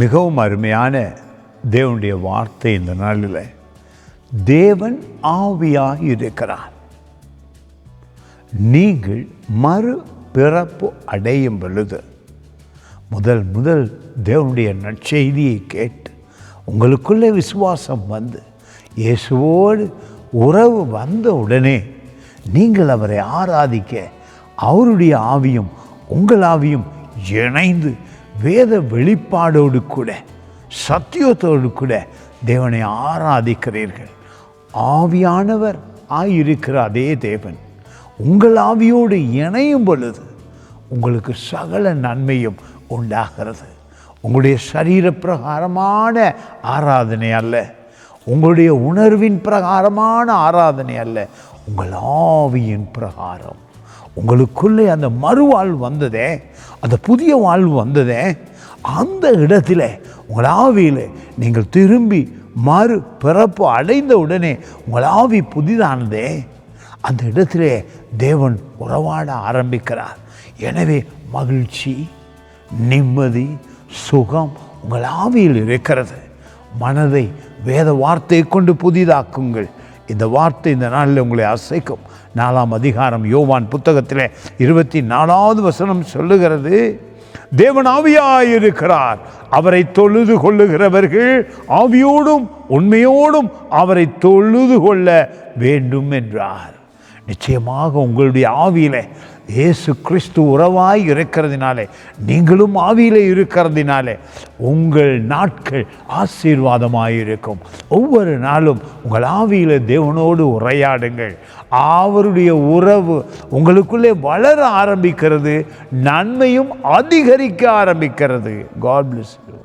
மிகவும் அருமையான தேவனுடைய வார்த்தை இந்த நாளில். தேவன் ஆவியாக இருக்கிறார். நீங்கள் மறு பிறப்பு அடையும் பொழுது முதல் தேவனுடைய நற்செய்தியை கேட்டு உங்களுக்குள்ளே விசுவாசம் வந்து இயேசுவோடு உறவு வந்த உடனே நீங்கள் அவரை ஆராதிக்க அவருடைய ஆவியும் உங்கள் ஆவியும் இணைந்து வேத வெளிப்பாடோடு கூட சத்தியத்தோடு கூட தேவனை ஆராதிக்கிறீர்கள். ஆவியானவர் ஆயிருக்கிற அதே தேவன் உங்கள் ஆவியோடு இணையும் பொழுது உங்களுக்கு சகல நன்மையும் உண்டாகிறது. உங்களுடைய சரீர பிரகாரமான ஆராதனை அல்ல, உங்களுடைய உணர்வின் பிரகாரமான ஆராதனை அல்ல, உங்கள் ஆவியின் பிரகாரம். உங்களுக்குள்ளே அந்த மறுவாழ்வு வந்ததே, அந்த புதிய வாழ்வு வந்ததே, அந்த இடத்துல உங்கள் ஆவியில் நீங்கள் திரும்பி மறு பிறப்பு அடைந்த உடனே உங்கள் ஆவி புதிதானதே, அந்த இடத்துல தேவன் உறவாட ஆரம்பிக்கிறார். எனவே மகிழ்ச்சி, நிம்மதி, சுகம் உங்கள் ஆவியில் இருக்கிறது. மனதை வேத வார்த்தையை கொண்டு புதிதாக்குங்கள். இந்த வார்த்தை இந்த நாளில் உங்களை அசைக்கும். 4ஆம் அதிகாரம் யோவான் புத்தகத்தில் 24வது வசனம் சொல்லுகிறது, தேவன் ஆவியாயிருக்கிறார், அவரை தொழுது கொள்ளுகிறவர்கள் ஆவியோடும் உண்மையோடும் அவரை தொழுது கொள்ள வேண்டும் என்றார். நிச்சயமாக உங்களுடைய ஆவியிலே இயேசு கிறிஸ்து உறவாய் இருக்கிறதினாலே, நீங்களும் ஆவியிலே இருக்கிறதினாலே உங்கள் நாட்கள் ஆசீர்வாதமாயிருக்கும். ஒவ்வொரு நாளும் உங்கள் ஆவியிலே தேவனோடு உரையாடுங்கள். அவருடைய உறவு உங்களுக்குள்ளே வளர ஆரம்பிக்கிறது, நன்மையும் அதிகரிக்க ஆரம்பிக்கிறது. God bless you.